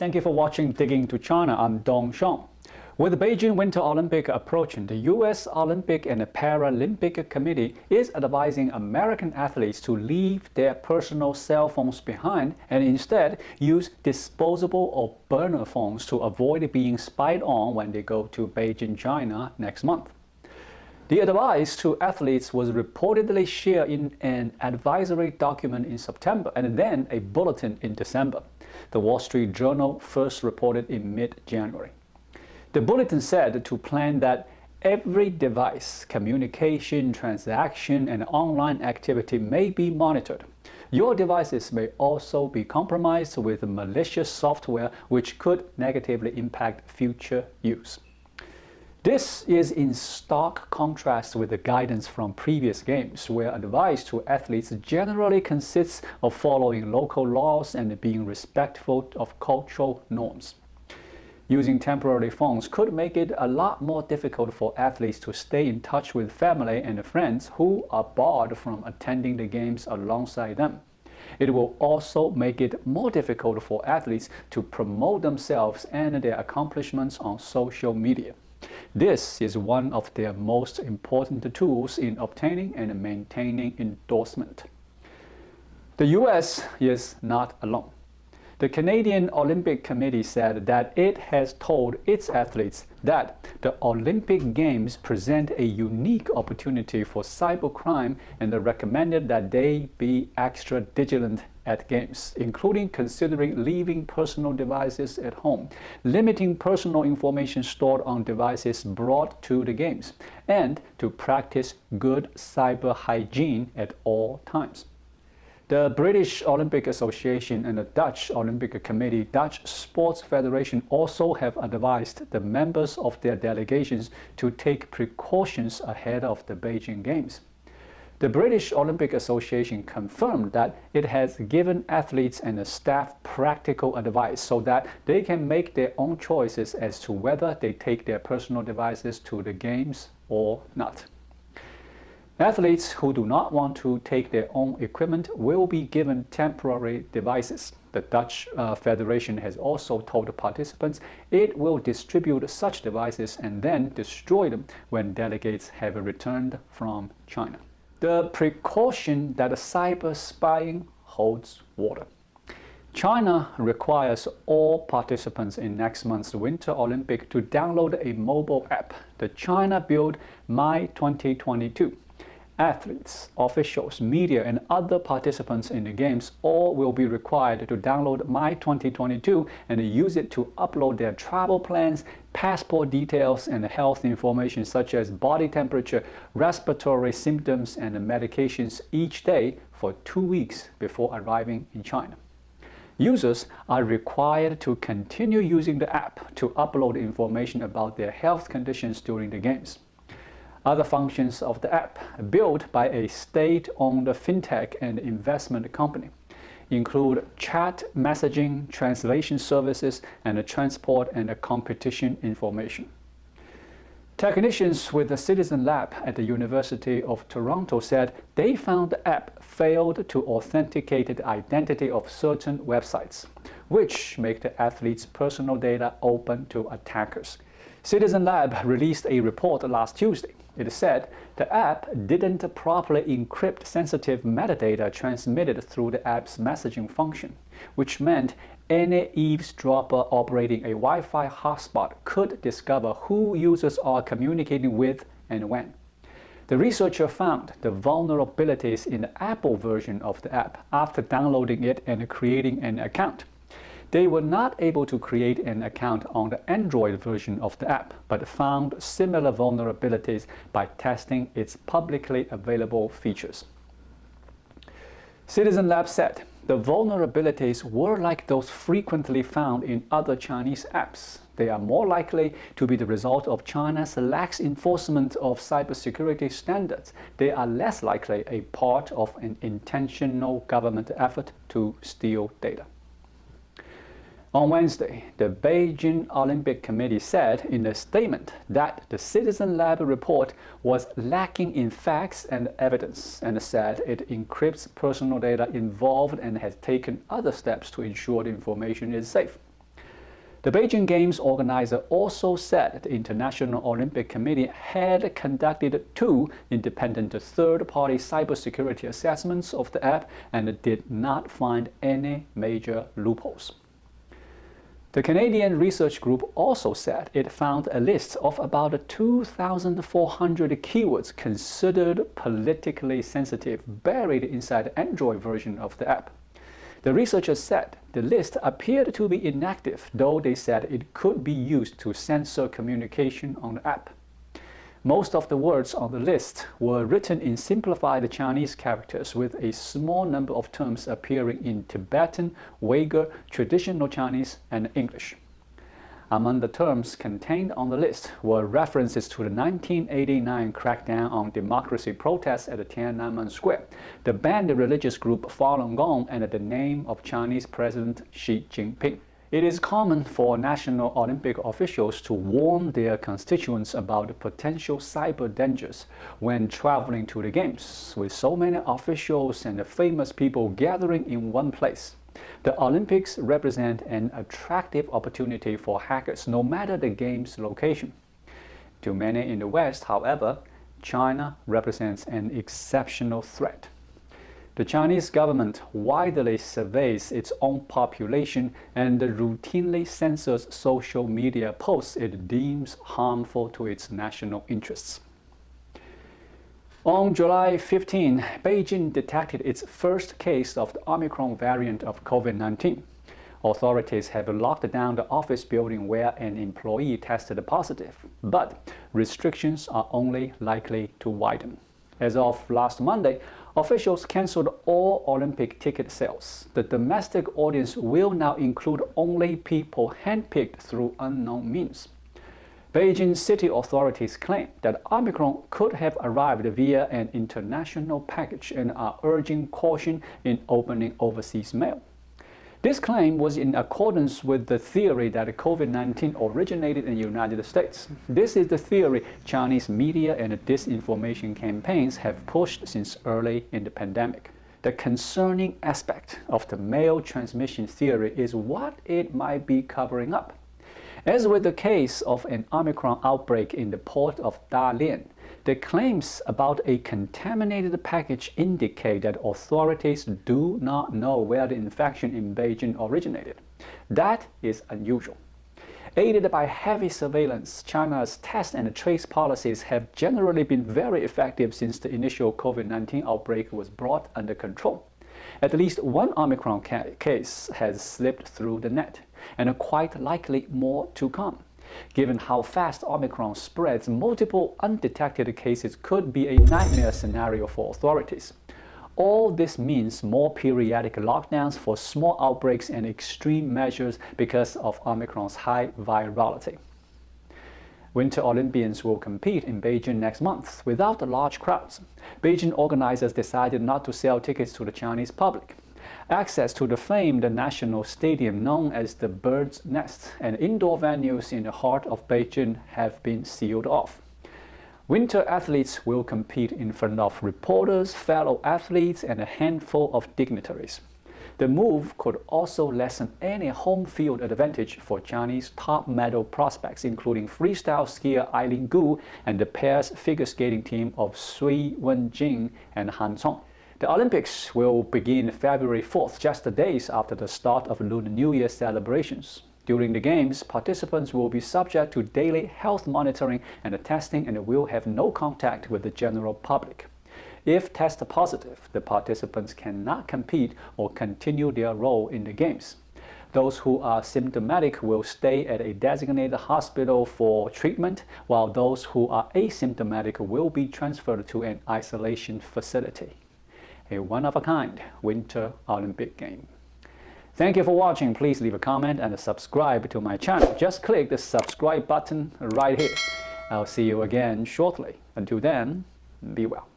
Thank you for watching Digging to China. I'm Dong Shong. With the Beijing Winter Olympic approaching, the U.S. Olympic and Paralympic Committee is advising American athletes to leave their personal cell phones behind and instead use disposable or burner phones to avoid being spied on when they go to Beijing, China next month. The advice to athletes was reportedly shared in an advisory document in September and then a bulletin in December. The Wall Street Journal first reported in mid-January. The bulletin said to plan that every device, communication, transaction, and online activity may be monitored. Your devices may also be compromised with malicious software which could negatively impact future use. This is in stark contrast with the guidance from previous games, where advice to athletes generally consists of following local laws and being respectful of cultural norms. Using temporary phones could make it a lot more difficult for athletes to stay in touch with family and friends who are barred from attending the games alongside them. It will also make it more difficult for athletes to promote themselves and their accomplishments on social media. This is one of their most important tools in obtaining and maintaining endorsement. The U.S. is not alone. The Canadian Olympic Committee said that it has told its athletes that the Olympic Games present a unique opportunity for cybercrime and recommended that they be extra vigilant at games, including considering leaving personal devices at home, limiting personal information stored on devices brought to the games, and to practice good cyber hygiene at all times. The British Olympic Association and the Dutch Olympic Committee, Dutch Sports Federation, also have advised the members of their delegations to take precautions ahead of the Beijing Games. The British Olympic Association confirmed that it has given athletes and the staff practical advice so that they can make their own choices as to whether they take their personal devices to the games or not. Athletes who do not want to take their own equipment will be given temporary devices. The Dutch Federation has also told participants it will distribute such devices and then destroy them when delegates have returned from China. The precaution that cyber spying holds water. China requires all participants in next month's Winter Olympic to download a mobile app, the China-built My2022. Athletes, officials, media, and other participants in the Games all will be required to download My2022 and use it to upload their travel plans, passport details, and health information such as body temperature, respiratory symptoms, and medications each day for 2 weeks before arriving in China. Users are required to continue using the app to upload information about their health conditions during the Games. Other functions of the app, built by a state-owned fintech and investment company, include chat messaging, translation services, and transport and competition information. Technicians with the Citizen Lab at the University of Toronto said they found the app failed to authenticate the identity of certain websites, which make the athletes' personal data open to attackers. Citizen Lab released a report last Tuesday. It said the app didn't properly encrypt sensitive metadata transmitted through the app's messaging function, which meant any eavesdropper operating a Wi-Fi hotspot could discover who users are communicating with and when. The researcher found the vulnerabilities in the Apple version of the app after downloading it and creating an account. They were not able to create an account on the Android version of the app, but found similar vulnerabilities by testing its publicly available features. Citizen Lab said the vulnerabilities were like those frequently found in other Chinese apps. They are more likely to be the result of China's lax enforcement of cybersecurity standards. They are less likely a part of an intentional government effort to steal data. On Wednesday, the Beijing Olympic Committee said in a statement that the Citizen Lab report was lacking in facts and evidence and said it encrypts personal data involved and has taken other steps to ensure the information is safe. The Beijing Games organizer also said the International Olympic Committee had conducted 2 independent third-party cybersecurity assessments of the app and did not find any major loopholes. The Canadian research group also said it found a list of about 2,400 keywords considered politically sensitive buried inside the Android version of the app. The researchers said the list appeared to be inactive, though they said it could be used to censor communication on the app. Most of the words on the list were written in simplified Chinese characters with a small number of terms appearing in Tibetan, Uyghur, traditional Chinese, and English. Among the terms contained on the list were references to the 1989 crackdown on democracy protests at the Tiananmen Square, the banned religious group Falun Gong, and the name of Chinese President Xi Jinping. It is common for national Olympic officials to warn their constituents about potential cyber dangers when traveling to the Games, with so many officials and famous people gathering in one place. The Olympics represent an attractive opportunity for hackers, no matter the Games' location. To many in the West, however, China represents an exceptional threat. The Chinese government widely surveys its own population and routinely censors social media posts it deems harmful to its national interests. On July 15, Beijing detected its first case of the Omicron variant of COVID-19. Authorities have locked down the office building where an employee tested positive, but restrictions are only likely to widen. As of last Monday, officials canceled all Olympic ticket sales. The domestic audience will now include only people handpicked through unknown means. Beijing city authorities claim that Omicron could have arrived via an international package and are urging caution in opening overseas mail. This claim was in accordance with the theory that COVID-19 originated in the United States. This is the theory Chinese media and disinformation campaigns have pushed since early in the pandemic. The concerning aspect of the mail transmission theory is what it might be covering up. As with the case of an Omicron outbreak in the port of Dalian, the claims about a contaminated package indicate that authorities do not know where the infection in Beijing originated. That is unusual. Aided by heavy surveillance, China's test and trace policies have generally been very effective since the initial COVID-19 outbreak was brought under control. At least one Omicron case has slipped through the net, and quite likely more to come. Given how fast Omicron spreads, multiple undetected cases could be a nightmare scenario for authorities. All this means more periodic lockdowns for small outbreaks and extreme measures because of Omicron's high virality. Winter Olympians will compete in Beijing next month without large crowds. Beijing organizers decided not to sell tickets to the Chinese public. Access to the famed national stadium known as the Bird's Nest and indoor venues in the heart of Beijing have been sealed off. Winter athletes will compete in front of reporters, fellow athletes, and a handful of dignitaries. The move could also lessen any home field advantage for Chinese top medal prospects, including freestyle skier Eileen Gu and the pair's figure skating team of Sui Wenjing and Han Cong. The Olympics will begin February 4th, just days after the start of Lunar New Year celebrations. During the Games, participants will be subject to daily health monitoring and testing and will have no contact with the general public. If tested positive, the participants cannot compete or continue their role in the Games. Those who are symptomatic will stay at a designated hospital for treatment, while those who are asymptomatic will be transferred to an isolation facility. A one-of-a-kind Winter Olympic game. Thank you for watching. Please leave a comment and subscribe to my channel. Just click the subscribe button right here. I'll see you again shortly. Until then, be well.